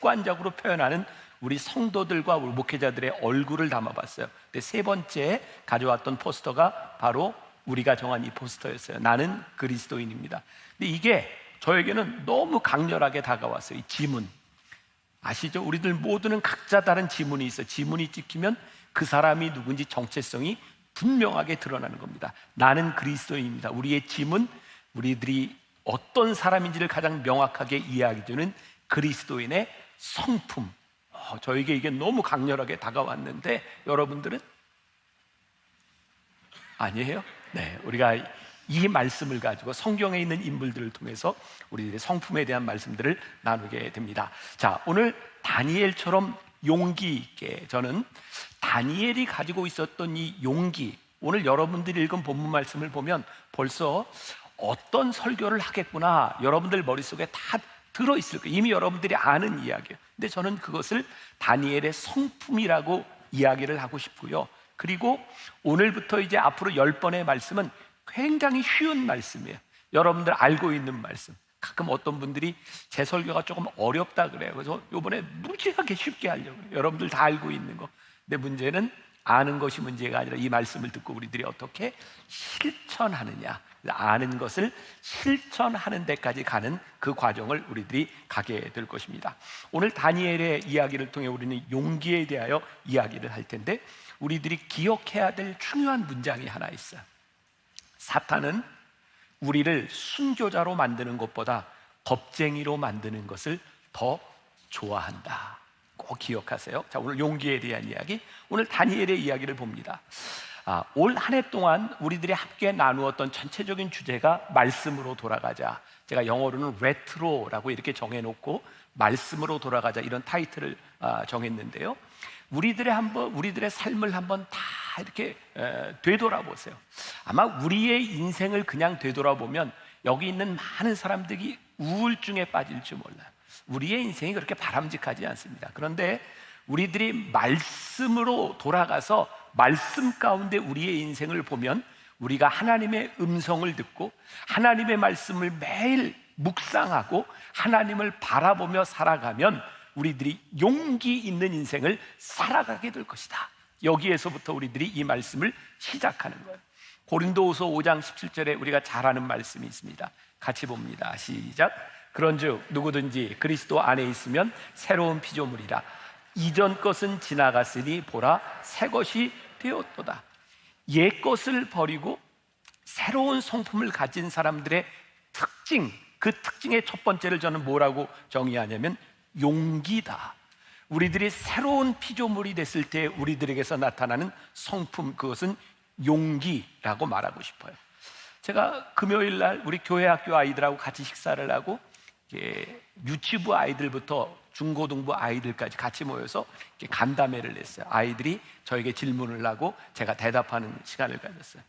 습관적으로 표현하는 우리 성도들과 우리 목회자들의 얼굴을 담아봤어요. 근데 세 번째 가져왔던 포스터가 바로 우리가 정한 이 포스터였어요. 나는 그리스도인입니다. 근데 이게 저에게는 너무 강렬하게 다가왔어요. 이 지문 아시죠? 우리들 모두는 각자 다른 지문이 있어요. 지문이 찍히면 그 사람이 누군지 정체성이 분명하게 드러나는 겁니다. 나는 그리스도인입니다. 우리의 지문, 우리들이 어떤 사람인지를 가장 명확하게 이해하기주는 그리스도인의 성품. 저에게 이게 너무 강렬하게 다가왔는데 여러분들은? 아니에요? 네, 우리가 이 말씀을 가지고 성경에 있는 인물들을 통해서 우리들의 성품에 대한 말씀들을 나누게 됩니다. 자, 오늘 다니엘처럼 용기 있게, 저는 다니엘이 가지고 있었던 이 용기, 오늘 여러분들이 읽은 본문 말씀을 보면 벌써 어떤 설교를 하겠구나 여러분들 머릿속에 다 들어있을 거예요. 이미 여러분들이 아는 이야기예요. 근데 저는 그것을 다니엘의 성품이라고 이야기를 하고 싶고요. 그리고 오늘부터 이제 앞으로 10번의 말씀은 굉장히 쉬운 말씀이에요. 여러분들 알고 있는 말씀. 가끔 어떤 분들이 제 설교가 조금 어렵다 그래요. 그래서 이번에 무지하게 쉽게 하려고 해요. 여러분들 다 알고 있는 거. 근데 문제는 아는 것이 문제가 아니라 이 말씀을 듣고 우리들이 어떻게 실천하느냐, 아는 것을 실천하는 데까지 가는 그 과정을 우리들이 가게 될 것입니다. 오늘 다니엘의 이야기를 통해 우리는 용기에 대하여 이야기를 할 텐데, 우리들이 기억해야 될 중요한 문장이 하나 있어요. 사탄은 우리를 순교자로 만드는 것보다 겁쟁이로 만드는 것을 더 좋아한다. 꼭 기억하세요. 자, 오늘 용기에 대한 이야기, 오늘 다니엘의 이야기를 봅니다. 올 한 해 동안 우리들이 함께 나누었던 전체적인 주제가 말씀으로 돌아가자. 제가 영어로는 레트로라고 이렇게 정해놓고 말씀으로 돌아가자, 이런 타이틀을 정했는데요. 우리들의 삶을 한번 다 이렇게 되돌아보세요. 아마 우리의 인생을 그냥 되돌아보면 여기 있는 많은 사람들이 우울증에 빠질지 몰라요. 우리의 인생이 그렇게 바람직하지 않습니다. 그런데 우리들이 말씀으로 돌아가서 말씀 가운데 우리의 인생을 보면, 우리가 하나님의 음성을 듣고 하나님의 말씀을 매일 묵상하고 하나님을 바라보며 살아가면 우리들이 용기 있는 인생을 살아가게 될 것이다. 여기에서부터 우리들이 이 말씀을 시작하는 거예요. 고린도후서 5장 17절에 우리가 잘 아는 말씀이 있습니다. 같이 봅니다. 시작. 그런즉 누구든지 그리스도 안에 있으면 새로운 피조물이라. 이전 것은 지나갔으니 보라 새 것이 되었도다. 옛 것을 버리고 새로운 성품을 가진 사람들의 특징, 그 특징의 첫 번째를 저는 뭐라고 정의하냐면 용기다. 우리들이 새로운 피조물이 됐을 때 우리들에게서 나타나는 성품, 그것은 용기라고 말하고 싶어요. 제가 금요일 날 우리 교회 학교 아이들하고 같이 식사를 하고, 유치부 아이들부터 중고등부 아이들까지 같이 모여서 간담회를 했어요. 아이들이 저에게 질문을 하고 제가 대답하는 시간을 가졌어요.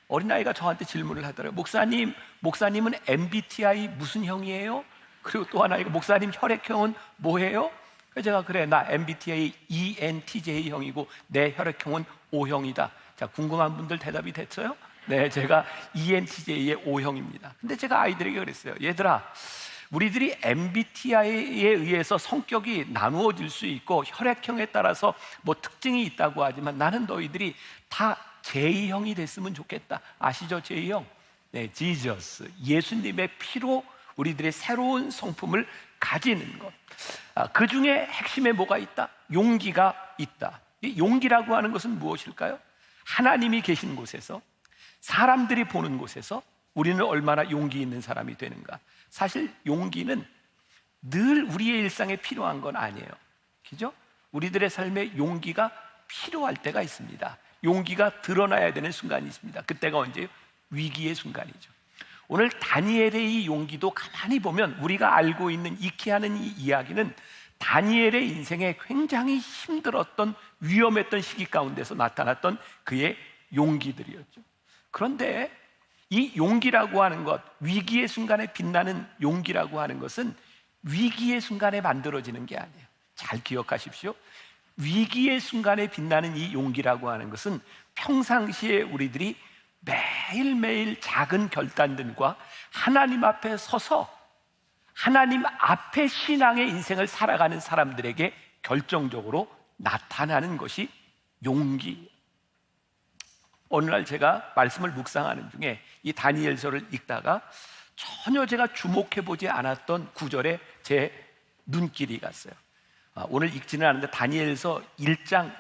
어린아이가 저한테 질문을 하더라고요. 목사님은 MBTI 무슨 형이에요? 그리고 또 하나, 목사님 혈액형은 뭐예요? 그래서 제가 그래, 나 MBTI ENTJ 형이고 내 혈액형은 O형이다. 자, 궁금한 분들 대답이 됐어요? 네, 제가 ENTJ의 O형입니다. 근데 제가 아이들에게 그랬어요. 얘들아, 우리들이 MBTI에 의해서 성격이 나누어질 수 있고 혈액형에 따라서 뭐 특징이 있다고 하지만 나는 너희들이 다 J형이 됐으면 좋겠다. 아시죠? J형? 네, 지저스, 예수님의 피로 우리들의 새로운 성품을 가지는 것. 그 중에 핵심에 뭐가 있다? 용기가 있다. 이 용기라고 하는 것은 무엇일까요? 하나님이 계신 곳에서, 사람들이 보는 곳에서 우리는 얼마나 용기 있는 사람이 되는가. 사실 용기는 늘 우리의 일상에 필요한 건 아니에요. 그죠? 우리들의 삶에 용기가 필요할 때가 있습니다. 용기가 드러나야 되는 순간이 있습니다. 그때가 언제요? 위기의 순간이죠. 오늘 다니엘의 이 용기도 가만히 보면 우리가 알고 있는, 익히 하는 이 이야기는 다니엘의 인생에 굉장히 힘들었던, 위험했던 시기 가운데서 나타났던 그의 용기들이었죠. 그런데 이 용기라고 하는 것, 위기의 순간에 빛나는 용기라고 하는 것은 위기의 순간에 만들어지는 게 아니에요. 잘 기억하십시오. 위기의 순간에 빛나는 이 용기라고 하는 것은 평상시에 우리들이 매일매일 작은 결단들과 하나님 앞에 서서 하나님 앞에 신앙의 인생을 살아가는 사람들에게 결정적으로 나타나는 것이 용기. 어느 날 제가 말씀을 묵상하는 중에 이 다니엘서를 읽다가 전혀 제가 주목해보지 않았던 구절에 제 눈길이 갔어요. 오늘 읽지는 않는데 다니엘서 1장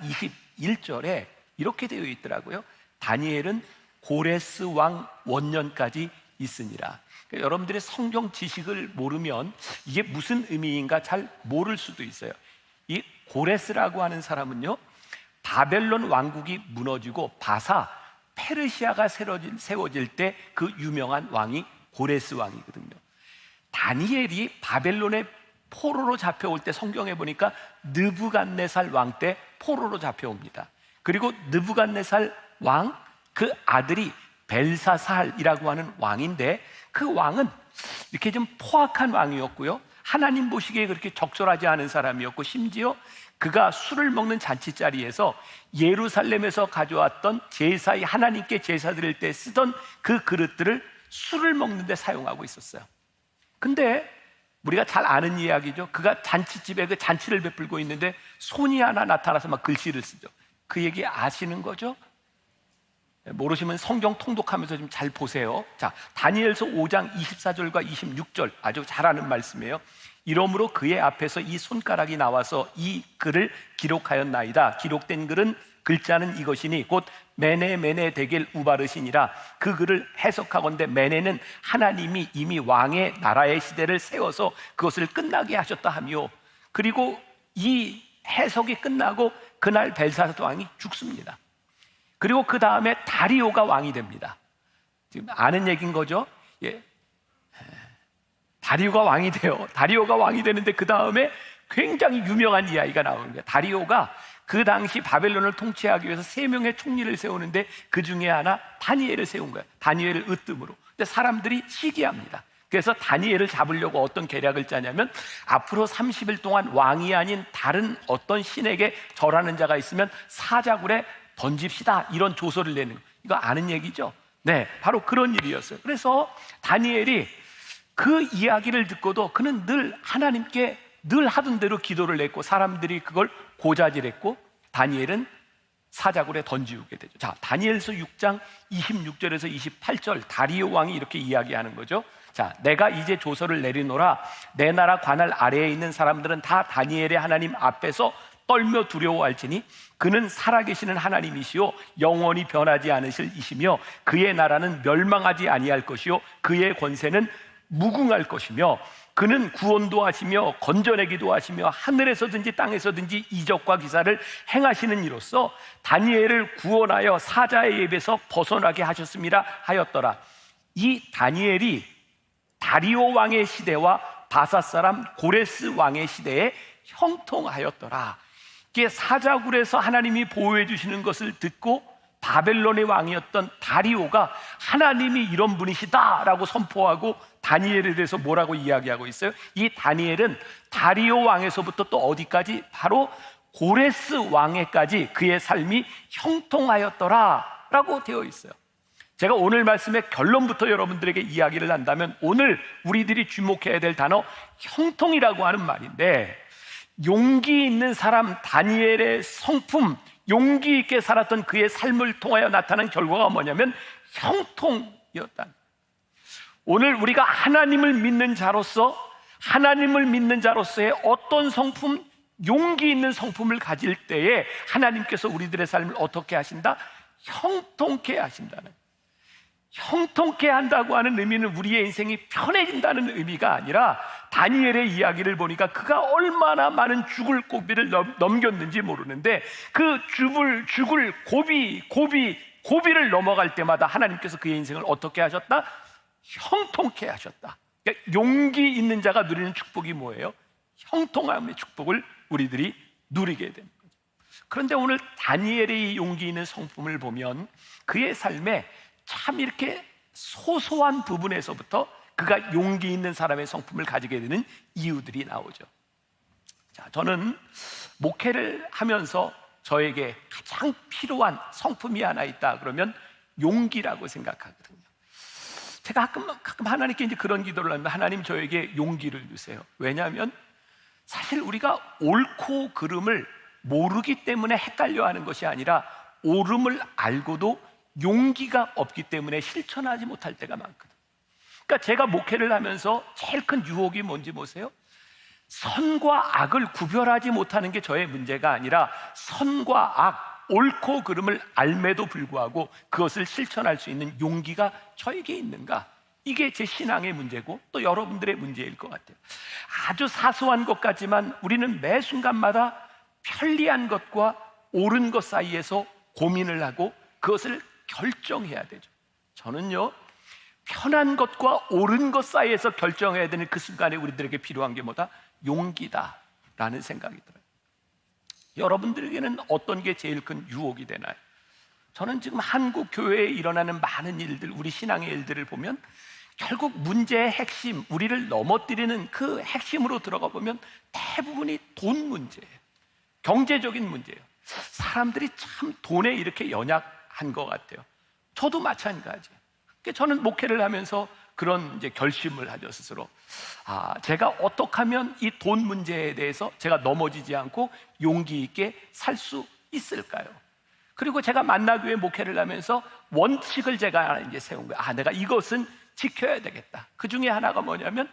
21절에 이렇게 되어 있더라고요. 다니엘은 고레스 왕 원년까지 있으니라. 그러니까 여러분들의 성경 지식을 모르면 이게 무슨 의미인가 잘 모를 수도 있어요. 이 고레스라고 하는 사람은요, 바벨론 왕국이 무너지고 바사 페르시아가 세워질 때 그 유명한 왕이 고레스 왕이거든요. 다니엘이 바벨론의 포로로 잡혀올 때 성경에 보니까 느부갓네살 왕 때 포로로 잡혀옵니다. 그리고 느부갓네살 왕 그 아들이 벨사살이라고 하는 왕인데, 그 왕은 이렇게 좀 포악한 왕이었고요, 하나님 보시기에 그렇게 적절하지 않은 사람이었고, 심지어 그가 술을 먹는 잔치자리에서 예루살렘에서 가져왔던 제사의 하나님께 제사 드릴 때 쓰던 그 그릇들을 술을 먹는 데 사용하고 있었어요. 근데 우리가 잘 아는 이야기죠. 그가 잔치집에 그 잔치를 베풀고 있는데 손이 하나 나타나서 막 글씨를 쓰죠. 그 얘기 아시는 거죠? 모르시면 성경 통독하면서 좀 잘 보세요. 자, 다니엘서 5장 24절과 26절 아주 잘 아는 말씀이에요. 이러므로 그의 앞에서 이 손가락이 나와서 이 글을 기록하였나이다. 기록된 글은 글자는 이것이니 곧 메네 메네 데겔 우바르시니라. 그 글을 해석하건대 메네는 하나님이 이미 왕의 나라의 시대를 세워서 그것을 끝나게 하셨다 하며, 그리고 이 해석이 끝나고 그날 벨사살 왕이 죽습니다. 그리고 그 다음에 다리오가 왕이 됩니다. 지금 아는 얘기인 거죠? 예. 다리오가 왕이 돼요. 다리오가 왕이 되는데 그 다음에 굉장히 유명한 이야기가 나오는 거예요. 다리오가 그 당시 바벨론을 통치하기 위해서 3명의 총리를 세우는데 그 중에 하나 다니엘을 세운 거예요. 다니엘을 으뜸으로. 근데 사람들이 시기합니다. 그래서 다니엘을 잡으려고 어떤 계략을 짜냐면, 앞으로 30일 동안 왕이 아닌 다른 어떤 신에게 절하는 자가 있으면 사자굴에 던집시다, 이런 조서를 내는 거예요. 이거 아는 얘기죠? 네, 바로 그런 일이었어요. 그래서 다니엘이 그 이야기를 듣고도 그는 늘 하나님께 늘 하던 대로 기도를 했고, 사람들이 그걸 고자질했고, 다니엘은 사자굴에 던지우게 되죠. 자, 다니엘서 6장 26절에서 28절 다리오 왕이 이렇게 이야기하는 거죠. 자, 내가 이제 조서를 내리노라. 내 나라 관할 아래에 있는 사람들은 다 다니엘의 하나님 앞에서 떨며 두려워할지니 그는 살아계시는 하나님이시요 영원히 변하지 않으실 이시며, 그의 나라는 멸망하지 아니할 것이요 그의 권세는 무궁할 것이며, 그는 구원도 하시며 건져내기도 하시며 하늘에서든지 땅에서든지 이적과 기사를 행하시는 이로써 다니엘을 구원하여 사자의 입에서 벗어나게 하셨습니다 하였더라. 이 다니엘이 다리오 왕의 시대와 바사 사람 고레스 왕의 시대에 형통하였더라. 이게 사자굴에서 하나님이 보호해 주시는 것을 듣고 바벨론의 왕이었던 다리오가 하나님이 이런 분이시다라고 선포하고 다니엘에 대해서 뭐라고 이야기하고 있어요? 이 다니엘은 다리오 왕에서부터 또 어디까지? 바로 고레스 왕에까지 그의 삶이 형통하였더라 라고 되어 있어요. 제가 오늘 말씀의 결론부터 여러분들에게 이야기를 한다면, 오늘 우리들이 주목해야 될 단어 형통이라고 하는 말인데, 용기 있는 사람 다니엘의 성품, 용기 있게 살았던 그의 삶을 통하여 나타난 결과가 뭐냐면 형통이었다. 오늘 우리가 하나님을 믿는 자로서의 어떤 성품, 용기 있는 성품을 가질 때에 하나님께서 우리들의 삶을 어떻게 하신다? 형통케 하신다는. 형통케 한다고 하는 의미는 우리의 인생이 편해진다는 의미가 아니라, 다니엘의 이야기를 보니까 그가 얼마나 많은 죽을 고비를 넘겼는지 모르는데, 그 죽을 고비를 넘어갈 때마다 하나님께서 그의 인생을 어떻게 하셨다? 형통케 하셨다. 그러니까 용기 있는 자가 누리는 축복이 뭐예요? 형통함의 축복을 우리들이 누리게 됩니다. 그런데 오늘 다니엘의 용기 있는 성품을 보면 그의 삶에 참 이렇게 소소한 부분에서부터 그가 용기 있는 사람의 성품을 가지게 되는 이유들이 나오죠. 자, 저는 목회를 하면서 저에게 가장 필요한 성품이 하나 있다 그러면 용기라고 생각하거든요. 제가 가끔 하나님께 이제 그런 기도를 합니다. 하나님, 저에게 용기를 주세요. 왜냐하면 사실 우리가 옳고 그름을 모르기 때문에 헷갈려하는 것이 아니라 옳음을 알고도 용기가 없기 때문에 실천하지 못할 때가 많거든요. 그러니까 제가 목회를 하면서 제일 큰 유혹이 뭔지 보세요. 선과 악을 구별하지 못하는 게 저의 문제가 아니라 선과 악, 옳고 그름을 알매도 불구하고 그것을 실천할 수 있는 용기가 저에게 있는가? 이게 제 신앙의 문제고 또 여러분들의 문제일 것 같아요. 아주 사소한 것 같지만 우리는 매 순간마다 편리한 것과 옳은 것 사이에서 고민을 하고 그것을 결정해야 되죠. 저는요, 편한 것과 옳은 것 사이에서 결정해야 되는 그 순간에 우리들에게 필요한 게 뭐다? 용기다라는 생각이 들어요. 여러분들에게는 어떤 게 제일 큰 유혹이 되나요? 저는 지금 한국 교회에 일어나는 많은 일들, 우리 신앙의 일들을 보면 결국 문제의 핵심, 우리를 넘어뜨리는 그 핵심으로 들어가 보면 대부분이 돈 문제예요. 경제적인 문제예요. 사람들이 참 돈에 이렇게 연약한 것 같아요. 저도 마찬가지예요. 저는 목회를 하면서 그런 이제 결심을 하죠, 스스로. 제가 어떻게 하면 이 돈 문제에 대해서 제가 넘어지지 않고 용기 있게 살 수 있을까요? 그리고 제가 만나교회 목회를 하면서 원칙을 제가 이제 세운 거예요. 내가 이것은 지켜야 되겠다. 그 중에 하나가 뭐냐면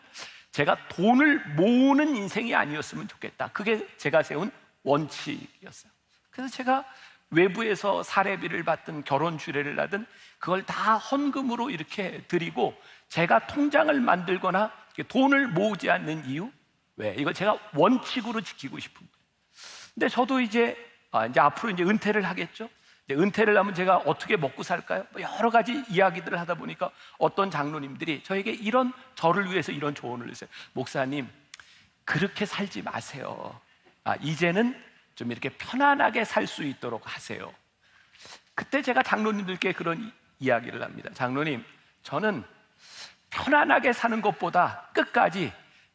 제가 돈을 모으는 인생이 아니었으면 좋겠다. 그게 제가 세운 원칙이었어요. 그래서 제가 외부에서 사례비를 받든 결혼 주례를 하든 그걸 다 헌금으로 이렇게 드리고 제가 통장을 만들거나 돈을 모으지 않는 이유? 왜? 이거 제가 원칙으로 지키고 싶은 거예요. 근데 저도 이제 앞으로 이제 은퇴를 하겠죠. 이제 은퇴를 하면 제가 어떻게 먹고 살까요? 여러 가지 이야기들을 하다 보니까 어떤 장로님들이 저에게 저를 위해서 이런 조언을 했어요. 목사님, 그렇게 살지 마세요. 이제는 좀 이렇게 편안하게 살 수 있도록 하세요. 그때 제가 장로님들께 그런 이야기를 합니다. 장로님, 저는 편안하게 사는 것보다 끝까지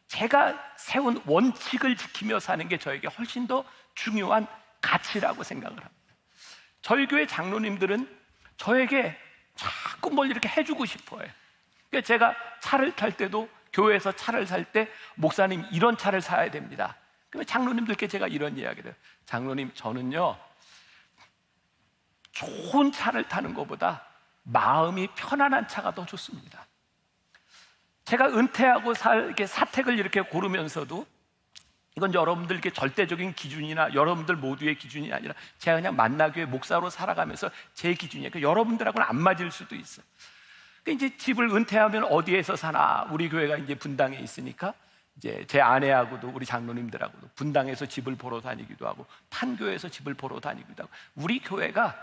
제가 세운 원칙을 지키며 사는 게 저에게 훨씬 더 중요한 가치라고 생각을 합니다. 저희 교회 장로님들은 저에게 자꾸 뭘 이렇게 해주고 싶어요. 그러니까 제가 차를 탈 때도 교회에서 차를 살 때 목사님 이런 차를 사야 됩니다. 그러면 장로님들께 제가 이런 이야기를 해요. 장로님, 저는요 좋은 차를 타는 것보다 마음이 편안한 차가 더 좋습니다. 제가 은퇴하고 이렇게 사택을 이렇게 고르면서도 이건 여러분들께 절대적인 기준이나 여러분들 모두의 기준이 아니라 제가 그냥 만나교회 목사로 살아가면서 제 기준이에요. 그러니까 여러분들하고는 안 맞을 수도 있어요. 그러니까 이제 집을 은퇴하면 어디에서 사나? 우리 교회가 이제 분당에 있으니까 이제 제 아내하고도 우리 장로님들하고도 분당에서 집을 보러 다니기도 하고 판교에서 집을 보러 다니기도 하고 우리 교회가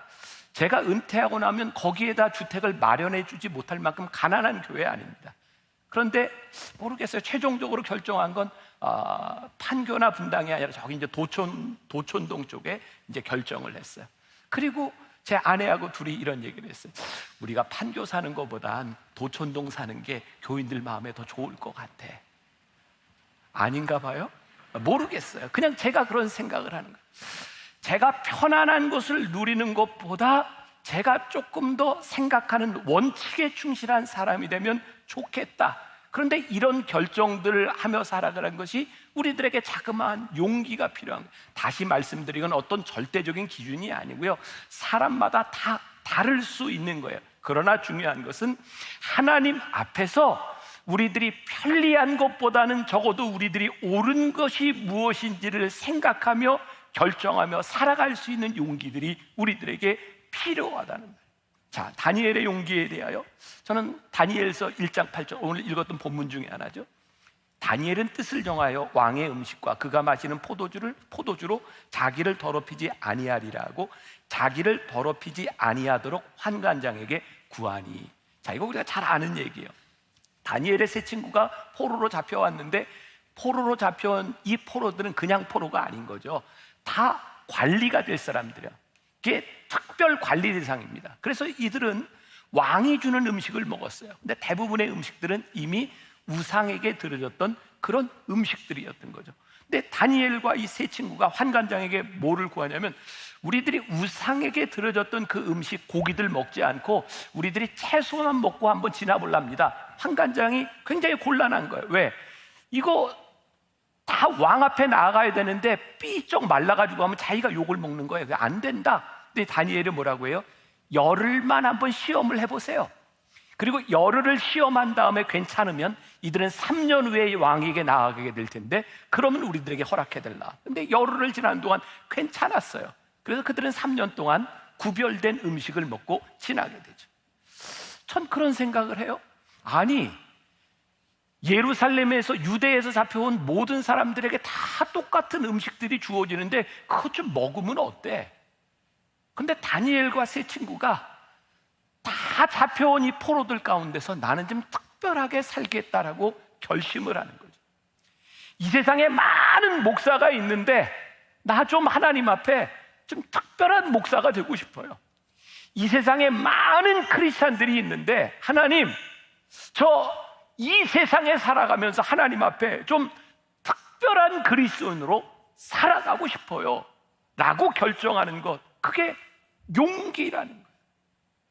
제가 은퇴하고 나면 거기에다 주택을 마련해 주지 못할 만큼 가난한 교회 아닙니다. 그런데 모르겠어요. 최종적으로 결정한 건 판교나 분당이 아니라 저기 이제 도촌동 쪽에 이제 결정을 했어요. 그리고 제 아내하고 둘이 이런 얘기를 했어요. 우리가 판교 사는 것보단 도촌동 사는 게 교인들 마음에 더 좋을 것 같아. 아닌가 봐요? 모르겠어요. 그냥 제가 그런 생각을 하는 거예요. 제가 편안한 것을 누리는 것보다 제가 조금 더 생각하는 원칙에 충실한 사람이 되면 좋겠다. 그런데 이런 결정들을 하며 살아가는 것이 우리들에게 자그마한 용기가 필요한 거예요. 다시 말씀드리건 어떤 절대적인 기준이 아니고요. 사람마다 다 다를 수 있는 거예요. 그러나 중요한 것은 하나님 앞에서 우리들이 편리한 것보다는 적어도 우리들이 옳은 것이 무엇인지를 생각하며 결정하며 살아갈 수 있는 용기들이 우리들에게 필요하다는 거예요. 자, 다니엘의 용기에 대하여 저는 다니엘서 1장 8절 오늘 읽었던 본문 중에 하나죠. 다니엘은 뜻을 정하여 왕의 음식과 그가 마시는 포도주로 자기를 더럽히지 아니하리라고 자기를 더럽히지 아니하도록 환관장에게 구하니. 자, 이거 우리가 잘 아는 얘기예요. 다니엘의 세 친구가 포로로 잡혀왔는데 포로로 잡혀온 이 포로들은 그냥 포로가 아닌 거죠. 다 관리가 될 사람들이에요. 이게 특별 관리 대상입니다. 그래서 이들은 왕이 주는 음식을 먹었어요. 근데 대부분의 음식들은 이미 우상에게 드려졌던 그런 음식들이었던 거죠. 근데 다니엘과 이 세 친구가 환관장에게 뭐를 구하냐면 우리들이 우상에게 드려졌던 그 음식, 고기들 먹지 않고 우리들이 채소만 먹고 한번 지나볼랍니다. 환관장이 굉장히 곤란한 거예요. 왜? 이거 다 왕 앞에 나아가야 되는데 삐쩍 말라가지고 하면 자기가 욕을 먹는 거예요. 그게 안 된다. 근데 다니엘이 뭐라고 해요? 열흘만 한번 시험을 해보세요. 그리고 열흘을 시험한 다음에 괜찮으면 이들은 3년 후에 왕에게 나아가게 될 텐데 그러면 우리들에게 허락해달라. 근데 열흘을 지난 동안 괜찮았어요. 그래서 그들은 3년 동안 구별된 음식을 먹고 지나게 되죠. 전 그런 생각을 해요. 아니, 예루살렘에서, 유대에서 잡혀온 모든 사람들에게 다 똑같은 음식들이 주어지는데 그것 좀 먹으면 어때? 근데 다니엘과 세 친구가 다 잡혀온 이 포로들 가운데서 나는 좀 특별하게 살겠다라고 결심을 하는 거죠. 이 세상에 많은 목사가 있는데 나 좀 하나님 앞에 좀 특별한 목사가 되고 싶어요. 이 세상에 많은 크리스찬들이 있는데 하나님, 저 이 세상에 살아가면서 하나님 앞에 좀 특별한 그리스도인으로 살아가고 싶어요 라고 결정하는 것, 그게 용기라는 거예요.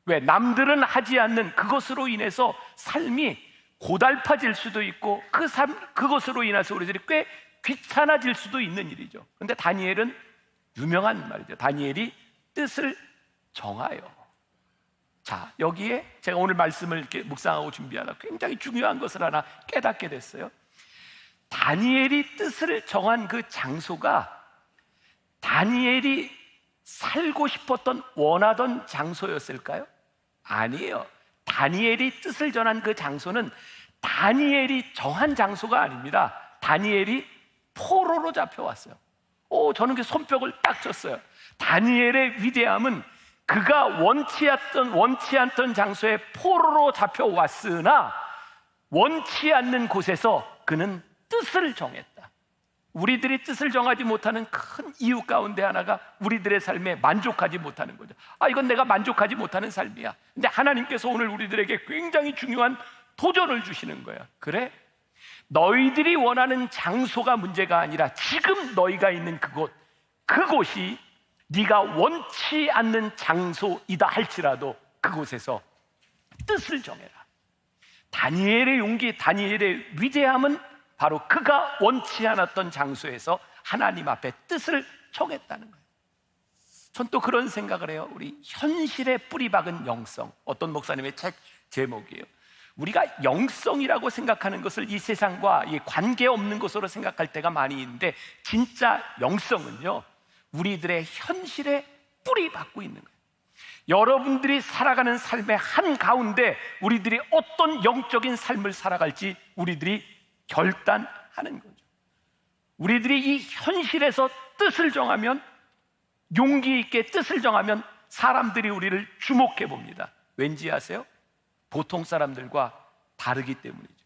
왜? 남들은 하지 않는 그것으로 인해서 삶이 고달파질 수도 있고 그것으로 인해서 우리들이 꽤 귀찮아질 수도 있는 일이죠. 그런데 다니엘은 유명한 말이죠. 다니엘이 뜻을 정하여. 자, 여기에 제가 오늘 말씀을 이렇게 묵상하고 준비하다 굉장히 중요한 것을 하나 깨닫게 됐어요. 다니엘이 뜻을 정한 그 장소가 다니엘이 살고 싶었던, 원하던 장소였을까요? 아니에요. 다니엘이 뜻을 전한 그 장소는 다니엘이 정한 장소가 아닙니다. 다니엘이 포로로 잡혀왔어요. 저는 그 손뼉을 딱 쳤어요. 다니엘의 위대함은 그가 원치 않던 장소에 포로로 잡혀왔으나 원치 않는 곳에서 그는 뜻을 정했다. 우리들이 뜻을 정하지 못하는 큰 이유 가운데 하나가 우리들의 삶에 만족하지 못하는 거죠. 이건 내가 만족하지 못하는 삶이야. 근데 하나님께서 오늘 우리들에게 굉장히 중요한 도전을 주시는 거야. 그래? 너희들이 원하는 장소가 문제가 아니라 지금 너희가 있는 그곳이 네가 원치 않는 장소이다 할지라도 그곳에서 뜻을 정해라. 다니엘의 용기, 다니엘의 위대함은 바로 그가 원치 않았던 장소에서 하나님 앞에 뜻을 정했다는 거예요. 전 또 그런 생각을 해요. 우리 현실에 뿌리 박은 영성, 어떤 목사님의 책 제목이에요. 우리가 영성이라고 생각하는 것을 이 세상과 관계없는 것으로 생각할 때가 많이 있는데 진짜 영성은요, 우리들의 현실에 뿌리 박고 있는 거예요. 여러분들이 살아가는 삶의 한가운데 우리들이 어떤 영적인 삶을 살아갈지 우리들이 결단하는 거죠. 우리들이 이 현실에서 뜻을 정하면, 용기 있게 뜻을 정하면 사람들이 우리를 주목해 봅니다. 왠지 아세요? 보통 사람들과 다르기 때문이죠.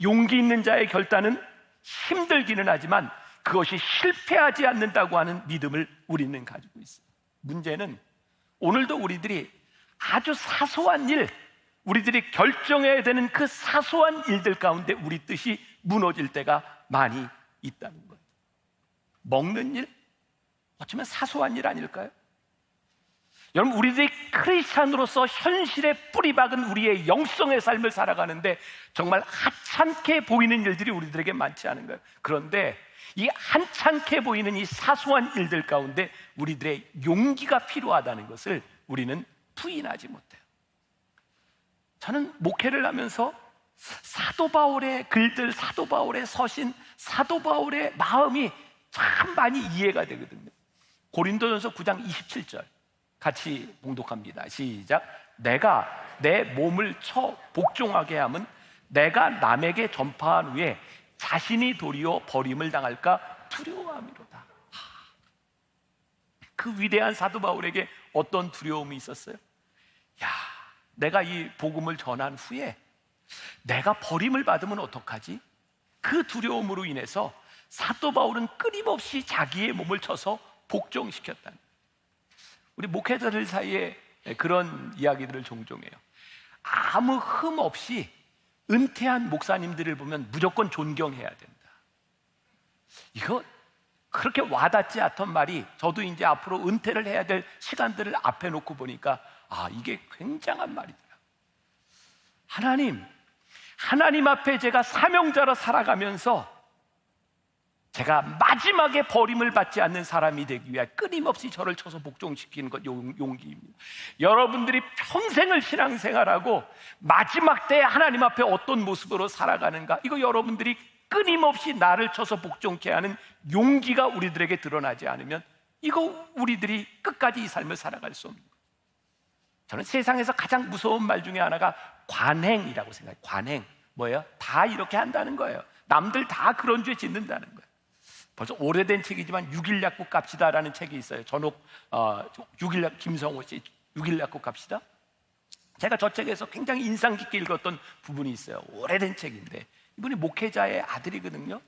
용기 있는 자의 결단은 힘들기는 하지만 그것이 실패하지 않는다고 하는 믿음을 우리는 가지고 있어요. 문제는 오늘도 우리들이 아주 사소한 일, 우리들이 결정해야 되는 그 사소한 일들 가운데 우리 뜻이 무너질 때가 많이 있다는 거예요. 먹는 일? 어쩌면 사소한 일 아닐까요? 여러분, 우리들이 크리스찬으로서 현실에 뿌리 박은 우리의 영성의 삶을 살아가는데 정말 하찮게 보이는 일들이 우리들에게 많지 않은 거예요. 그런데 이 하찮게 보이는 이 사소한 일들 가운데 우리들의 용기가 필요하다는 것을 우리는 부인하지 못해요. 저는 목회를 하면서 사도 바울의 글들, 사도 바울의 서신, 사도 바울의 마음이 참 많이 이해가 되거든요. 고린도전서 9장 27절 같이 봉독합니다. 시작. 내가 내 몸을 쳐 복종하게 함은 내가 남에게 전파한 후에 자신이 도리어 버림을 당할까 두려워함이로다. 그 위대한 사도 바울에게 어떤 두려움이 있었어요? 내가 이 복음을 전한 후에 내가 버림을 받으면 어떡하지? 그 두려움으로 인해서 사도 바울은 끊임없이 자기의 몸을 쳐서 복종시켰다는, 우리 목회자들 사이에 그런 이야기들을 종종 해요. 아무 흠 없이 은퇴한 목사님들을 보면 무조건 존경해야 된다. 이거 그렇게 와닿지 않던 말이, 저도 이제 앞으로 은퇴를 해야 될 시간들을 앞에 놓고 보니까 이게 굉장한 말이더라. 하나님 앞에 제가 사명자로 살아가면서 제가 마지막에 버림을 받지 않는 사람이 되기 위해 끊임없이 저를 쳐서 복종시키는 것, 용기입니다. 여러분들이 평생을 신앙생활하고 마지막 때에 하나님 앞에 어떤 모습으로 살아가는가, 이거 여러분들이 끊임없이 나를 쳐서 복종케 하는 용기가 우리들에게 드러나지 않으면 이거 우리들이 끝까지 이 삶을 살아갈 수 없는 거예요. 저는 세상에서 가장 무서운 말 중에 하나가 관행이라고 생각해요. 관행 뭐예요? 다 이렇게 한다는 거예요. 남들 다 그런 죄 짓는다는 거예요. 벌써 오래된 책이지만 6일 약국 갑시다라는 책이 있어요. 김성호 씨 6일 약국 갑시다. 제가 저 책에서 굉장히 인상 깊게 읽었던 부분이 있어요. 오래된 책인데 이분이 목회자의 아들이거든요.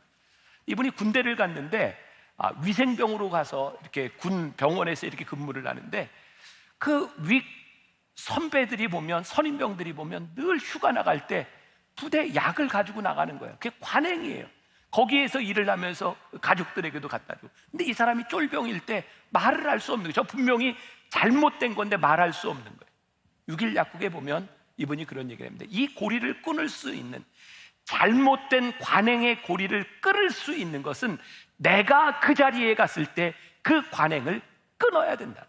이분이 군대를 갔는데 위생병으로 가서 이렇게 군 병원에서 이렇게 근무를 하는데 그 위 선배들이 보면, 선임병들이 보면 늘 휴가 나갈 때 부대 약을 가지고 나가는 거예요. 그게 관행이에요. 거기에서 일을 하면서 가족들에게도 갖다 주고. 근데 이 사람이 쫄병일 때 말을 할 수 없는 거예요. 저 분명히 잘못된 건데 말할 수 없는 거예요. 6일 약국에 보면 이분이 그런 얘기를 합니다. 이 고리를 끊을 수 있는, 잘못된 관행의 고리를 끊을 수 있는 것은 내가 그 자리에 갔을 때 그 관행을 끊어야 된다.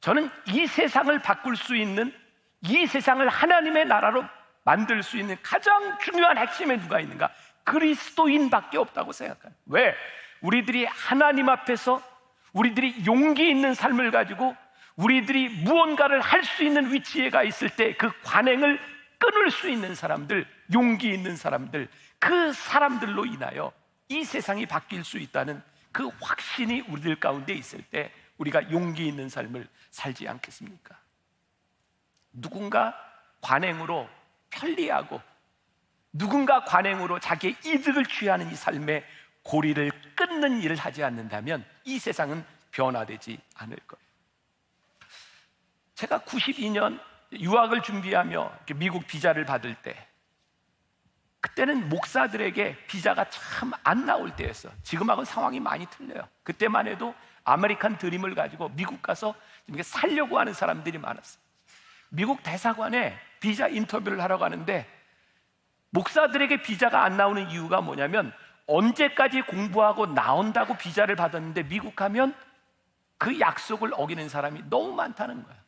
저는 이 세상을 바꿀 수 있는, 이 세상을 하나님의 나라로 만들 수 있는 가장 중요한 핵심에 누가 있는가? 그리스도인밖에 없다고 생각해요. 왜? 우리들이 하나님 앞에서 우리들이 용기 있는 삶을 가지고 우리들이 무언가를 할 수 있는 위치에 가 있을 때 그 관행을 끊을 수 있는 사람들, 용기 있는 사람들, 그 사람들로 인하여 이 세상이 바뀔 수 있다는 그 확신이 우리들 가운데 있을 때 우리가 용기 있는 삶을 살지 않겠습니까? 누군가 관행으로 편리하고 누군가 관행으로 자기의 이득을 취하는 이 삶의 고리를 끊는 일을 하지 않는다면 이 세상은 변화되지 않을 거예요. 제가 92년 유학을 준비하며 미국 비자를 받을 때, 그때는 목사들에게 비자가 참 안 나올 때였어요. 지금하고는 상황이 많이 틀려요. 그때만 해도 아메리칸 드림을 가지고 미국 가서 살려고 하는 사람들이 많았어요. 미국 대사관에 비자 인터뷰를 하러 가는데 목사들에게 비자가 안 나오는 이유가 뭐냐면, 언제까지 공부하고 나온다고 비자를 받았는데 미국 가면 그 약속을 어기는 사람이 너무 많다는 거예요.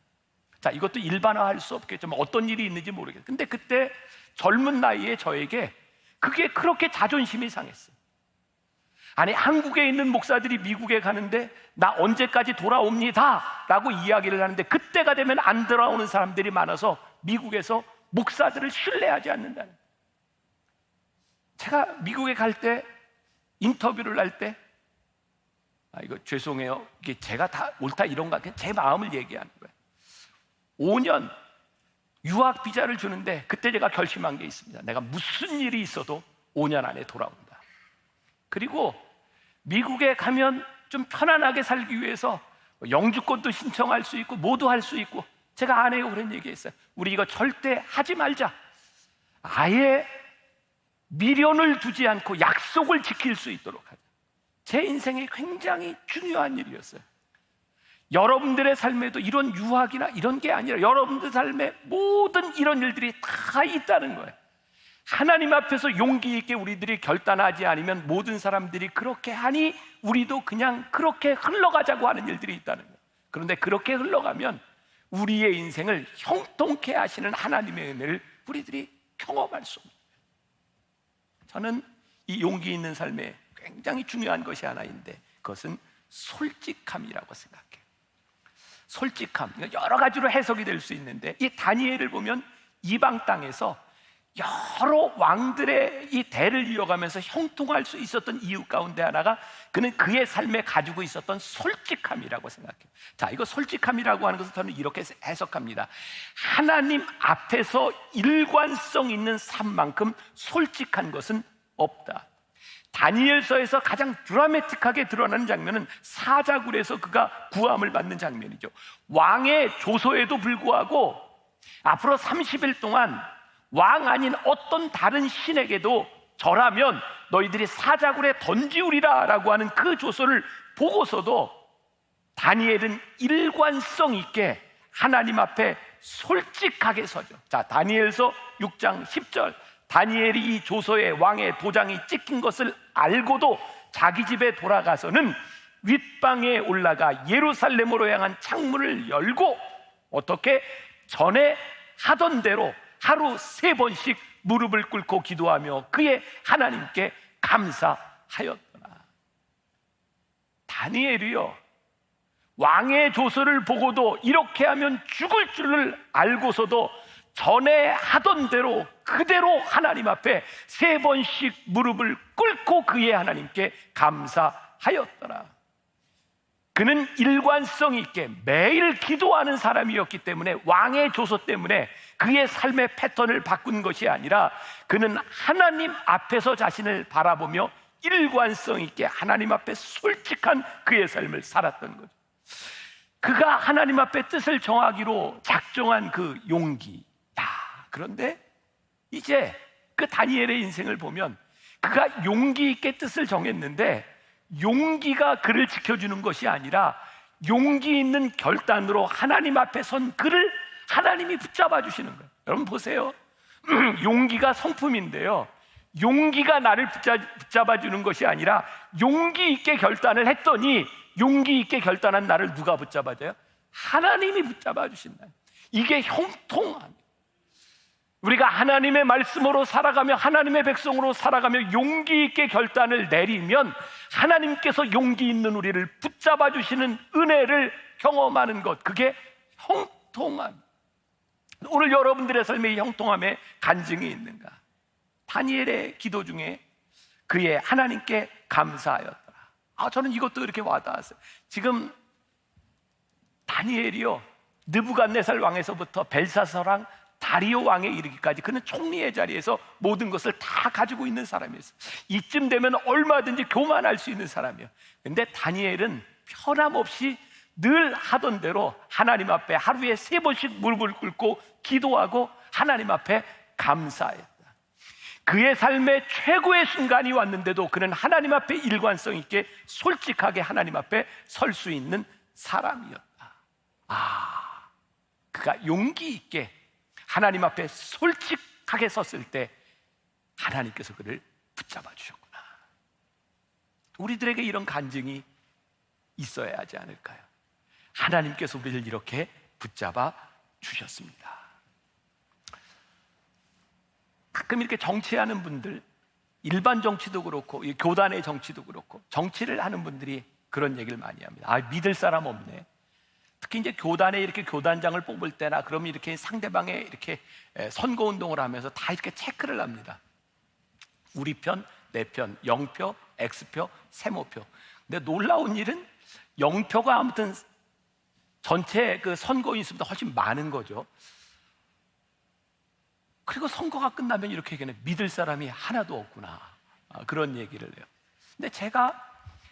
자, 이것도 일반화할 수 없겠죠. 어떤 일이 있는지 모르겠어요. 근데 그때 젊은 나이에 저에게 그게 그렇게 자존심이 상했어요. 아니, 한국에 있는 목사들이 미국에 가는데 나 언제까지 돌아옵니다 라고 이야기를 하는데 그때가 되면 안 돌아오는 사람들이 많아서 미국에서 목사들을 신뢰하지 않는다는 거예요. 제가 미국에 갈 때, 인터뷰를 할 때, 이거 죄송해요, 이게 제가 다 옳다 이런가, 그냥 제 마음을 얘기하는 거예요. 5년 유학 비자를 주는데 그때 제가 결심한 게 있습니다. 내가 무슨 일이 있어도 5년 안에 돌아온다. 그리고 미국에 가면 좀 편안하게 살기 위해서 영주권도 신청할 수 있고 모두 할 수 있고, 제가 아내가 그런 얘기했어요. 우리 이거 절대 하지 말자. 아예 미련을 두지 않고 약속을 지킬 수 있도록 하자. 제 인생에 굉장히 중요한 일이었어요. 여러분들의 삶에도 이런 유학이나 이런 게 아니라 여러분들 삶에 모든 이런 일들이 다 있다는 거예요. 하나님 앞에서 용기 있게 우리들이 결단하지 않으면 모든 사람들이 그렇게 하니 우리도 그냥 그렇게 흘러가자고 하는 일들이 있다는 거예요. 그런데 그렇게 흘러가면 우리의 인생을 형통케 하시는 하나님의 은혜를 우리들이 경험할 수 없는 거예요. 저는 이 용기 있는 삶에 굉장히 중요한 것이 하나 있는데 그것은 솔직함이라고 생각해요. 솔직함, 여러 가지로 해석이 될 수 있는데 이 다니엘을 보면 이방 땅에서 여러 왕들의 이 대를 이어가면서 형통할 수 있었던 이유 가운데 하나가 그는 그의 삶에 가지고 있었던 솔직함이라고 생각해요. 자, 이거 솔직함이라고 하는 것을 저는 이렇게 해석합니다. 하나님 앞에서 일관성 있는 삶만큼 솔직한 것은 없다. 다니엘서에서 가장 드라마틱하게 드러나는 장면은 사자굴에서 그가 구함을 받는 장면이죠. 왕의 조소에도 불구하고 앞으로 30일 동안 왕 아닌 어떤 다른 신에게도 절하면 너희들이 사자굴에 던지우리라 라고 하는 그 조서를 보고서도 다니엘은 일관성 있게 하나님 앞에 솔직하게 서죠. 자, 다니엘서 6장 10절. 다니엘이 이 조서에 왕의 도장이 찍힌 것을 알고도 자기 집에 돌아가서는 윗방에 올라가 예루살렘으로 향한 창문을 열고 어떻게 전에 하던 대로 하루 3번씩 무릎을 꿇고 기도하며 그의 하나님께 감사하였더라. 다니엘이요, 왕의 조서를 보고도 이렇게 하면 죽을 줄을 알고서도 전에 하던 대로 그대로 하나님 앞에 3번씩 무릎을 꿇고 그의 하나님께 감사하였더라. 그는 일관성 있게 매일 기도하는 사람이었기 때문에 왕의 조서 때문에 그의 삶의 패턴을 바꾼 것이 아니라 그는 하나님 앞에서 자신을 바라보며 일관성 있게 하나님 앞에 솔직한 그의 삶을 살았던 거죠. 그가 하나님 앞에 뜻을 정하기로 작정한 그 용기. 그런데 이제 그 다니엘의 인생을 보면 그가 용기 있게 뜻을 정했는데 용기가 그를 지켜주는 것이 아니라 용기 있는 결단으로 하나님 앞에 선 그를 하나님이 붙잡아 주시는 거예요. 여러분 보세요. 용기가 성품인데요, 용기가 나를 붙잡아 주는 것이 아니라 용기 있게 결단을 했더니 용기 있게 결단한 나를 누가 붙잡아줘요? 하나님이 붙잡아 주신다. 이게 형통함이에요. 우리가 하나님의 말씀으로 살아가며 하나님의 백성으로 살아가며 용기 있게 결단을 내리면 하나님께서 용기 있는 우리를 붙잡아 주시는 은혜를 경험하는 것, 그게 형통함. 오늘 여러분들의 삶에 이 형통함의 간증이 있는가? 다니엘의 기도 중에 그의 하나님께 감사하였더라. 저는 이것도 이렇게 와닿았어요. 지금 다니엘이요, 느부갓네살 왕에서부터 벨사사랑 다리오 왕에 이르기까지 그는 총리의 자리에서 모든 것을 다 가지고 있는 사람이었어요. 이쯤 되면 얼마든지 교만할 수 있는 사람이에요. 근데 다니엘은 편함없이 늘 하던 대로 하나님 앞에 하루에 3번씩 무릎을 꿇고 기도하고 하나님 앞에 감사했다. 그의 삶의 최고의 순간이 왔는데도 그는 하나님 앞에 일관성 있게 솔직하게 하나님 앞에 설 수 있는 사람이었다. 그가 용기 있게 하나님 앞에 솔직하게 섰을 때 하나님께서 그를 붙잡아 주셨구나. 우리들에게 이런 간증이 있어야 하지 않을까요? 하나님께서 우리를 이렇게 붙잡아 주셨습니다. 가끔 이렇게 정치하는 분들, 일반 정치도 그렇고 교단의 정치도 그렇고 정치를 하는 분들이 그런 얘기를 많이 합니다. 믿을 사람 없네. 특히 이제 교단에 이렇게 교단장을 뽑을 때나 그러면 이렇게 상대방에 이렇게 선거 운동을 하면서 다 이렇게 체크를 합니다. 우리 편, 내 편, 0표, X표, 세모표. 근데 놀라운 일은 0표가 아무튼 전체 그 선거인 수보다 훨씬 많은 거죠. 그리고 선거가 끝나면 이렇게 얘기해요. 믿을 사람이 하나도 없구나. 그런 얘기를 해요. 근데 제가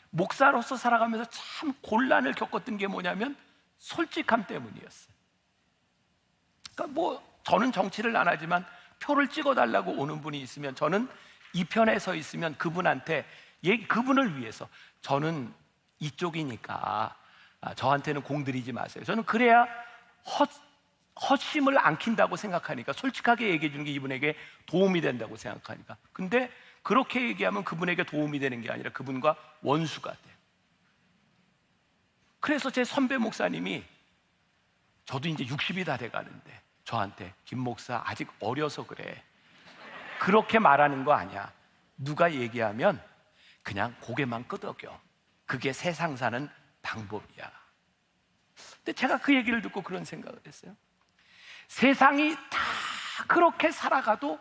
목사로서 살아가면서 참 곤란을 겪었던 게 뭐냐면 솔직함 때문이었어요. 그러니까 저는 정치를 안 하지만 표를 찍어달라고 오는 분이 있으면 저는 이 편에 서 있으면 그분한테 그분을 위해서 저는 이쪽이니까 저한테는 공들이지 마세요. 저는 그래야 헛심을 안 킨다고 생각하니까, 솔직하게 얘기해 주는 게 이분에게 도움이 된다고 생각하니까. 근데 그렇게 얘기하면 그분에게 도움이 되는 게 아니라 그분과 원수가 돼요. 그래서 제 선배 목사님이, 저도 이제 60이 다 돼가는데 저한테 김 목사 아직 어려서 그래, 그렇게 말하는 거 아니야. 누가 얘기하면 그냥 고개만 끄덕여. 그게 세상 사는 방법이야. 근데 제가 그 얘기를 듣고 그런 생각을 했어요. 세상이 다 그렇게 살아가도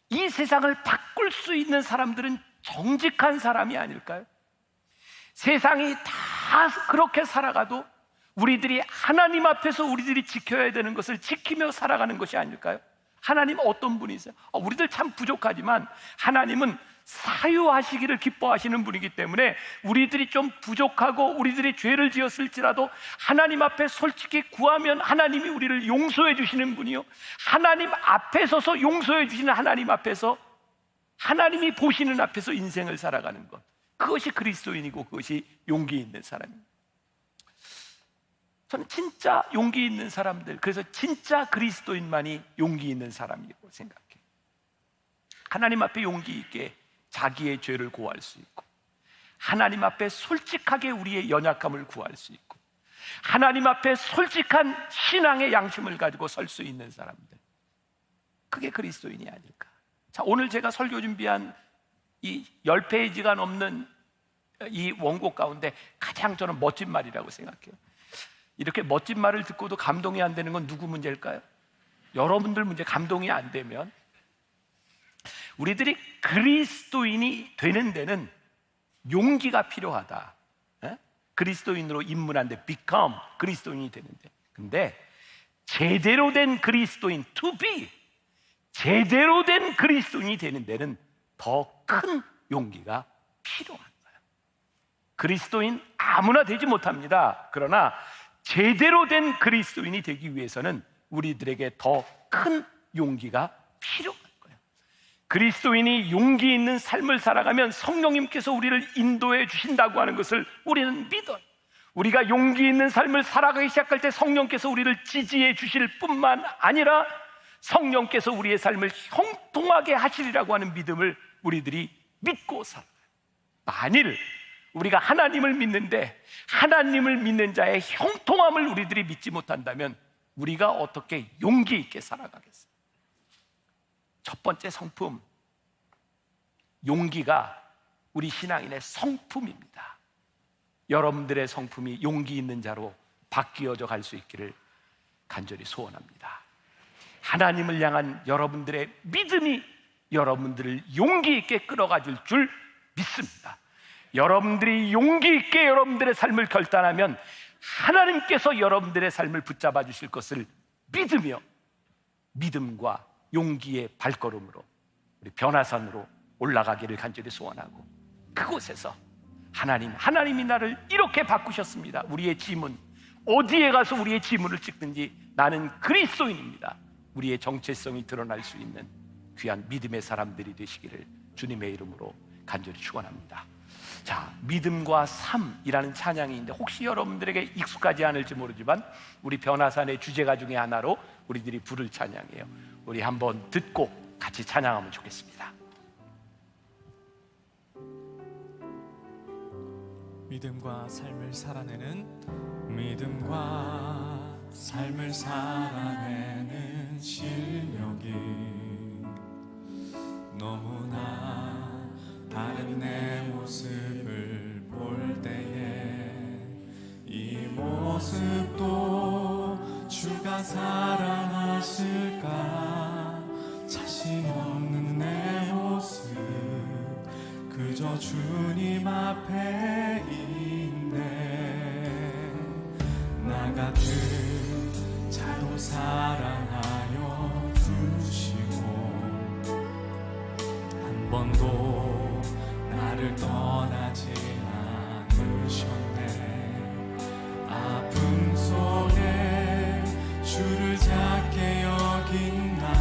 이 세상을 바꿀 수 있는 사람들은 정직한 사람이 아닐까요? 세상이 다 그렇게 살아가도 우리들이 하나님 앞에서 우리들이 지켜야 되는 것을 지키며 살아가는 것이 아닐까요? 하나님 어떤 분이세요? 우리들 참 부족하지만 하나님은 사유하시기를 기뻐하시는 분이기 때문에 우리들이 좀 부족하고 우리들이 죄를 지었을지라도 하나님 앞에 솔직히 구하면 하나님이 우리를 용서해 주시는 분이요, 하나님 앞에 서서 용서해 주시는 하나님 앞에서 하나님이 보시는 앞에서 인생을 살아가는 것, 그것이 그리스도인이고 그것이 용기 있는 사람입니다. 저는 진짜 용기 있는 사람들, 그래서 진짜 그리스도인만이 용기 있는 사람이라고 생각해요. 하나님 앞에 용기 있게 자기의 죄를 고할 수 있고, 하나님 앞에 솔직하게 우리의 연약함을 구할 수 있고, 하나님 앞에 솔직한 신앙의 양심을 가지고 설 수 있는 사람들, 그게 그리스도인이 아닐까. 자, 오늘 제가 설교 준비한 이 10페이지가 넘는 이 원고 가운데 가장 저는 멋진 말이라고 생각해요. 이렇게 멋진 말을 듣고도 감동이 안 되는 건 누구 문제일까요? 여러분들 문제. 감동이 안 되면 우리들이 그리스도인이 되는 데는 용기가 필요하다. 그리스도인으로 입문한데, become 그리스도인이 되는데, 근데 제대로 된 그리스도인, to be 제대로 된 그리스도인이 되는 데는 더 큰 용기가 필요한 거예요. 그리스도인 아무나 되지 못합니다. 그러나 제대로 된 그리스도인이 되기 위해서는 우리들에게 더 큰 용기가 필요한 거예요. 그리스도인이 용기 있는 삶을 살아가면 성령님께서 우리를 인도해 주신다고 하는 것을 우리는 믿어요. 우리가 용기 있는 삶을 살아가기 시작할 때 성령께서 우리를 지지해 주실 뿐만 아니라 성령께서 우리의 삶을 형통하게 하시리라고 하는 믿음을 우리들이 믿고 살아요. 만일 우리가 하나님을 믿는데 하나님을 믿는 자의 형통함을 우리들이 믿지 못한다면 우리가 어떻게 용기 있게 살아가겠어요? 첫 번째 성품, 용기가 우리 신앙인의 성품입니다. 여러분들의 성품이 용기 있는 자로 바뀌어져 갈 수 있기를 간절히 소원합니다. 하나님을 향한 여러분들의 믿음이 여러분들을 용기 있게 끌어가줄 줄 믿습니다. 여러분들이 용기 있게 여러분들의 삶을 결단하면 하나님께서 여러분들의 삶을 붙잡아 주실 것을 믿으며 믿음과 용기의 발걸음으로 우리 변화산으로 올라가기를 간절히 소원하고, 그곳에서 하나님이 나를 이렇게 바꾸셨습니다. 우리의 지문, 어디에 가서 우리의 지문을 찍든지 나는 그리스도인입니다. 우리의 정체성이 드러날 수 있는 귀한 믿음의 사람들이 되시기를 주님의 이름으로 간절히 축원합니다. 자, 믿음과 삶이라는 찬양이 있는데 혹시 여러분들에게 익숙하지 않을지 모르지만 우리 변화산의 주제가 중에 하나로 우리들이 부를 찬양이에요. 우리 한번 듣고 같이 찬양하면 좋겠습니다. 믿음과 삶을 살아내는, 믿음과 삶을 살아내는 실력이 너무나 다른 내 모습을 볼 때에 이 모습도 주가 사랑하실까, 자신 없는 내 모습 그저 주님 앞에 있네. 나 같은 자도 사랑하여 주시고 한 번도 나를 떠나지 않으셨네. 아픔 속에 주를 작게 여긴 날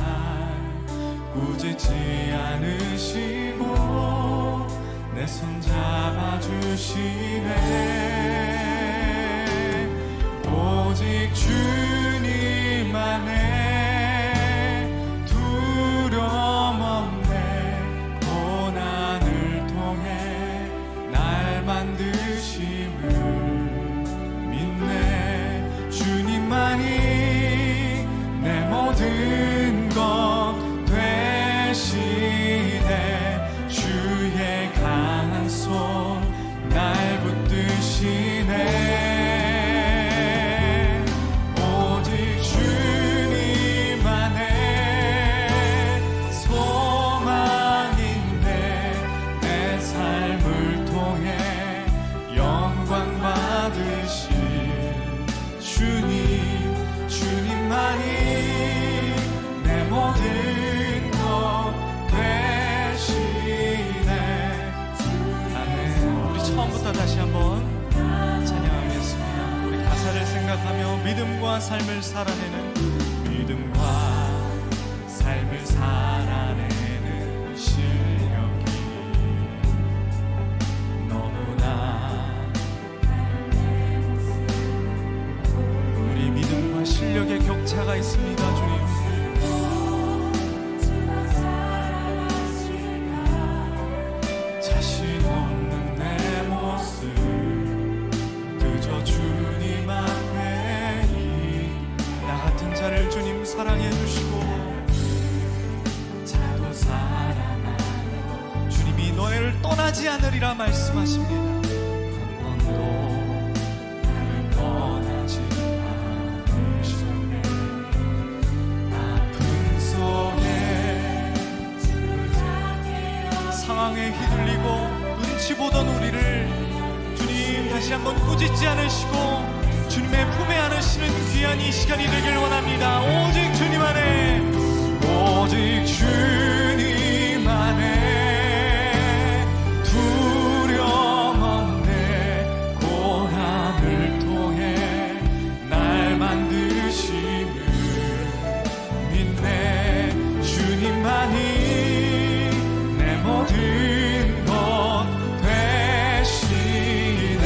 꾸짖지 않으시고 내 손 잡아주시네. 오직 주님 안에 두려움 없네. 고난을 통해 날 만드심을 믿네. 주님만이 내 모든 것 되시네. 주의 강한 손 날 붙드시네. 오직 주님 안에 소망인데 내 삶을 통해 영광 받으실 주님만이 내 모든 것 되시네. 아멘. 우리 처음부터 다시 한번 찬양하겠습니다. 우리 가사를 생각하며 믿음과 삶을 살아내는, 믿음과 삶을 살아내는 실력 여러분을 떠나지 않으리라 말씀하십니다. 한 번도 나를 떠나지 않으시네. 아픔 속에 상황에 휘둘리고 눈치 보던 우리를 주님 다시 한번 꾸짖지 않으시고 주님의 품에 안으시는 귀한 이 시간이 되길 원합니다. 오직 주님 안에, 오직 주님 안에 두려움 없네. 고난을 통해 날 만드심을 믿네. 주님만이 내 모든 것 되시네.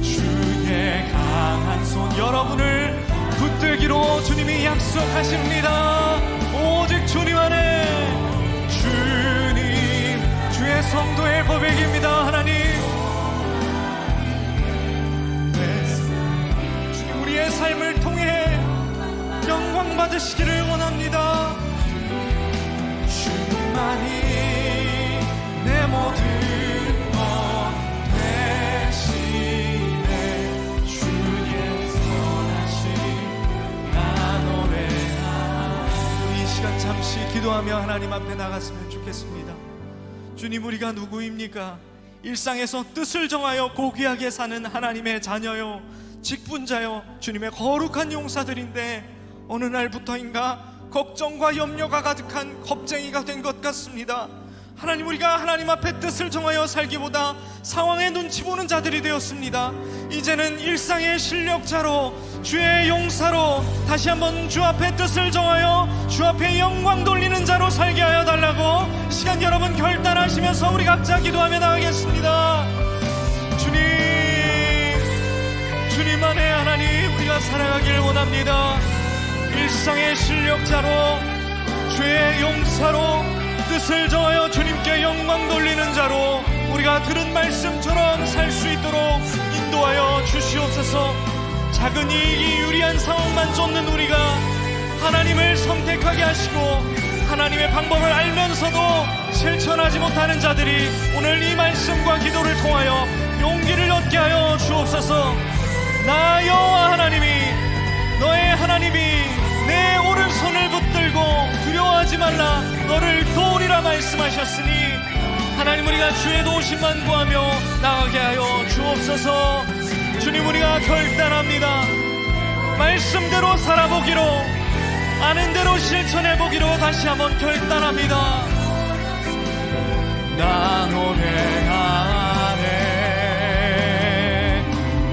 주의 강한 손 여러분을 붙들기로 주님이 약속하십니다. 오직 주님 안에, 주님, 주의 성도의 고백입니다. 하나님, 주님 우리의 삶을 통해 영광 받으시기를 원합니다. 주님만이 내 모든 것 되시네. 주의 선하심 나 노래하. 우리 이 시간 잠시 기도하며 하나님 앞에 나갔으면 좋겠습니다. 주님, 우리가 누구입니까? 일상에서 뜻을 정하여 고귀하게 사는 하나님의 자녀요, 직분자요, 주님의 거룩한 용사들인데 어느 날부터인가 걱정과 염려가 가득한 겁쟁이가 된 것 같습니다. 하나님, 우리가 하나님 앞에 뜻을 정하여 살기보다 상황에 눈치 보는 자들이 되었습니다. 이제는 일상의 실력자로, 주의 용사로 다시 한번 주 앞에 뜻을 정하여 주 앞에 영광 돌리는 자로 살게 하여 달라고 시간 여러분 결단하시면서 우리 각자 기도하며 나가겠습니다. 주님 안에 하나님, 우리가 살아가길 원합니다. 일상의 실력자로, 주의 용사로, 뜻을 정하여 주님께 영광 돌리는 자로 우리가 들은 말씀처럼 살 수 있도록 인도하여 주시옵소서. 작은 이익이 유리한 상황만 쫓는 우리가 하나님을 선택하게 하시고 하나님의 방법을 알면서도 실천하지 못하는 자들이 오늘 이 말씀과 기도를 통하여 용기를 얻게 하여 주옵소서. 나 여호와 하나님이, 너의 하나님이 내 오른손을 붙들고 두려워하지 말라, 너를 도우리라 말씀하셨으니 하나님, 우리가 주의 도우심만 구하며 나가게 하여 주옵소서. 주님, 우리가 결단합니다. 말씀대로 살아보기로, 아는 대로 실천해보기로 다시 한번 결단합니다. 나 노래하네.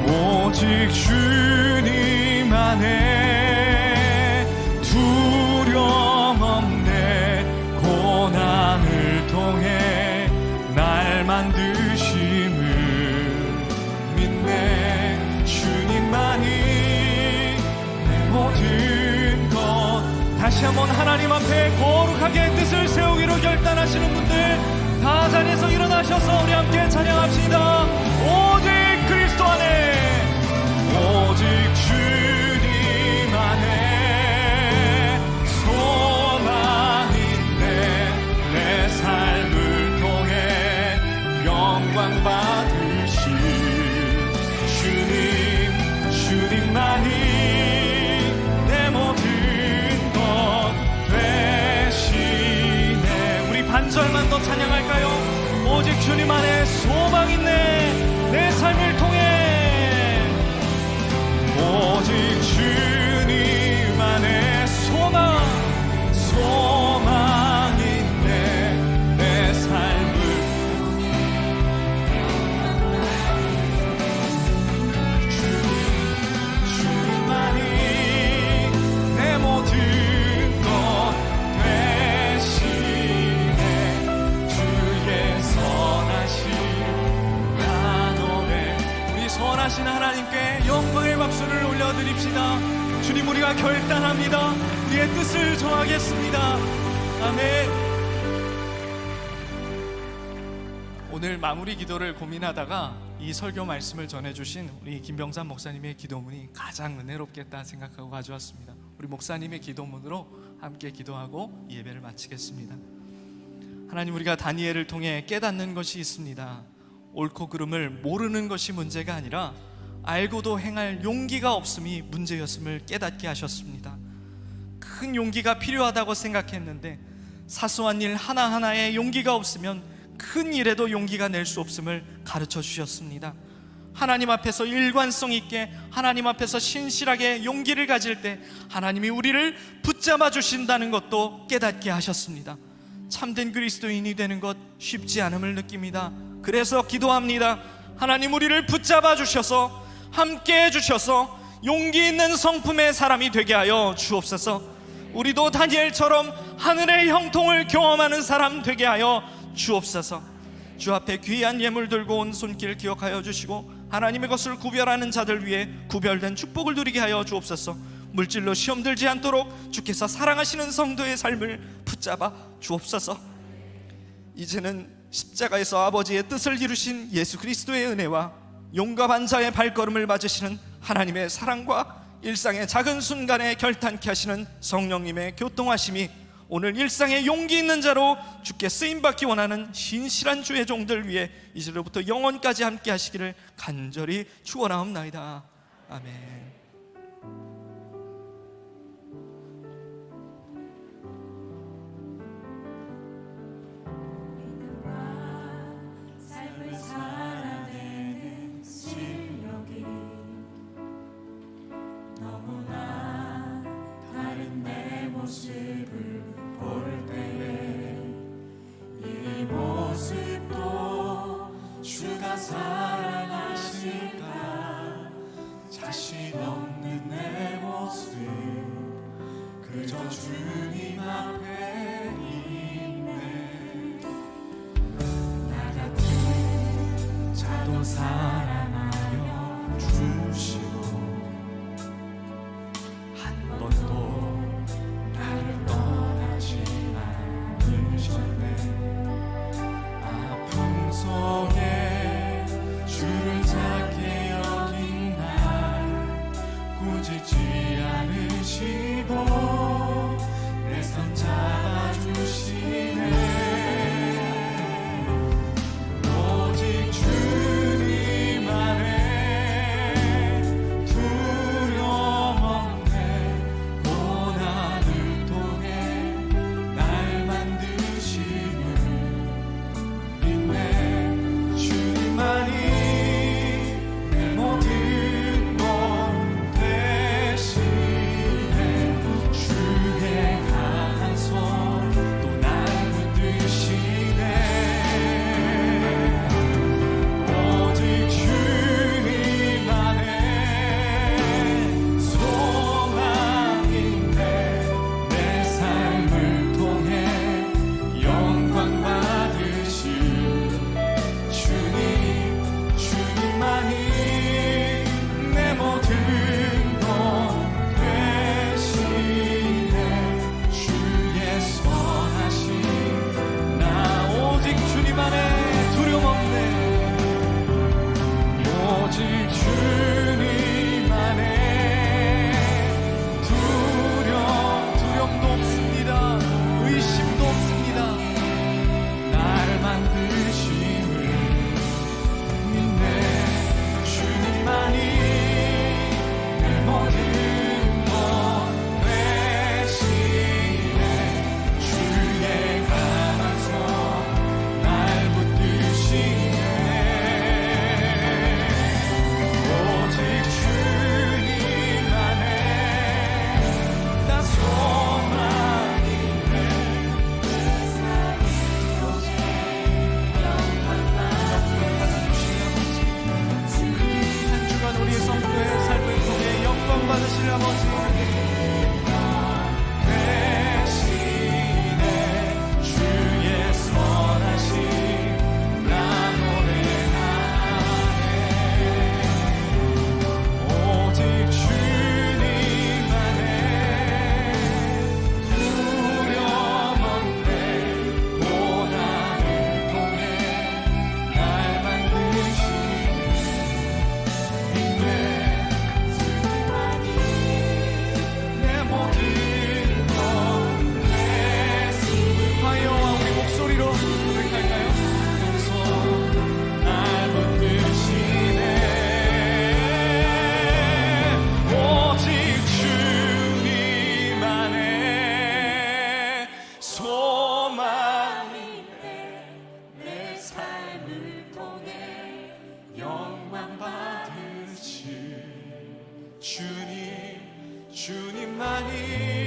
오직 주님 안에 두려움 없네. 고난을 통해 날 만드심을 믿네. 주님만이 내 모든 것. 다시 한번 하나님 앞에 거룩하게 뜻을 세우기로 결단하시는 분들 다 자리에서 일어나셔서 우리 함께 찬양합시다. 오직 그리스도 안에, 오직 주님 안에 소망 있네. 내 삶을 통해 영광 받으실 주님만이 내 모든 것 되시네. 우리 반절만 더 찬양할까요? 오직 주님 안에 소망 있네. 내 삶을 통해 오직 주님 안에 소망 있네. 내 삶을 주님만이 내 모든 것 되시네. 주의 선하심 나 노래. 우리 선하신 하나님께 영광의 박수를 올려드립시다. 주님, 우리가 결단합니다. 우리의 뜻을 정하겠습니다. 아멘. 오늘 마무리 기도를 고민하다가 이 설교 말씀을 전해주신 우리 김병삼 목사님의 기도문이 가장 은혜롭겠다 생각하고 가져왔습니다. 우리 목사님의 기도문으로 함께 기도하고 예배를 마치겠습니다. 하나님, 우리가 다니엘을 통해 깨닫는 것이 있습니다. 옳고 그름을 모르는 것이 문제가 아니라 알고도 행할 용기가 없음이 문제였음을 깨닫게 하셨습니다. 큰 용기가 필요하다고 생각했는데 사소한 일 하나하나에 용기가 없으면 큰 일에도 용기가 낼 수 없음을 가르쳐 주셨습니다. 하나님 앞에서 일관성 있게, 하나님 앞에서 신실하게 용기를 가질 때 하나님이 우리를 붙잡아 주신다는 것도 깨닫게 하셨습니다. 참된 그리스도인이 되는 것 쉽지 않음을 느낍니다. 그래서 기도합니다. 하나님, 우리를 붙잡아 주셔서 함께 해주셔서 용기 있는 성품의 사람이 되게 하여 주옵소서. 우리도 다니엘처럼 하늘의 형통을 경험하는 사람 되게 하여 주옵소서. 주 앞에 귀한 예물 들고 온 손길 기억하여 주시고 하나님의 것을 구별하는 자들 위해 구별된 축복을 누리게 하여 주옵소서. 물질로 시험 들지 않도록 주께서 사랑하시는 성도의 삶을 붙잡아 주옵소서. 이제는 십자가에서 아버지의 뜻을 이루신 예수 그리스도의 은혜와 용감한 자의 발걸음을 맞으시는 하나님의 사랑과 일상의 작은 순간에 결단케 하시는 성령님의 교통하심이 오늘 일상의 용기 있는 자로 주께 쓰임받기 원하는 신실한 주의 종들 위해 이제로부터 영원까지 함께 하시기를 간절히 축원하옵나이다. 아멘. 사랑하실까 자신 없는 내 모습 그저 주님 앞에 있네. 나 같은 자도 사랑하여 주시고 한 번도 나를 떠나지 않으셨네. 아픔 속에 주를 찾게 여긴 날 꾸짖지 않으시고 내 손 잡아주시네. 오직 주님 주님 주님만이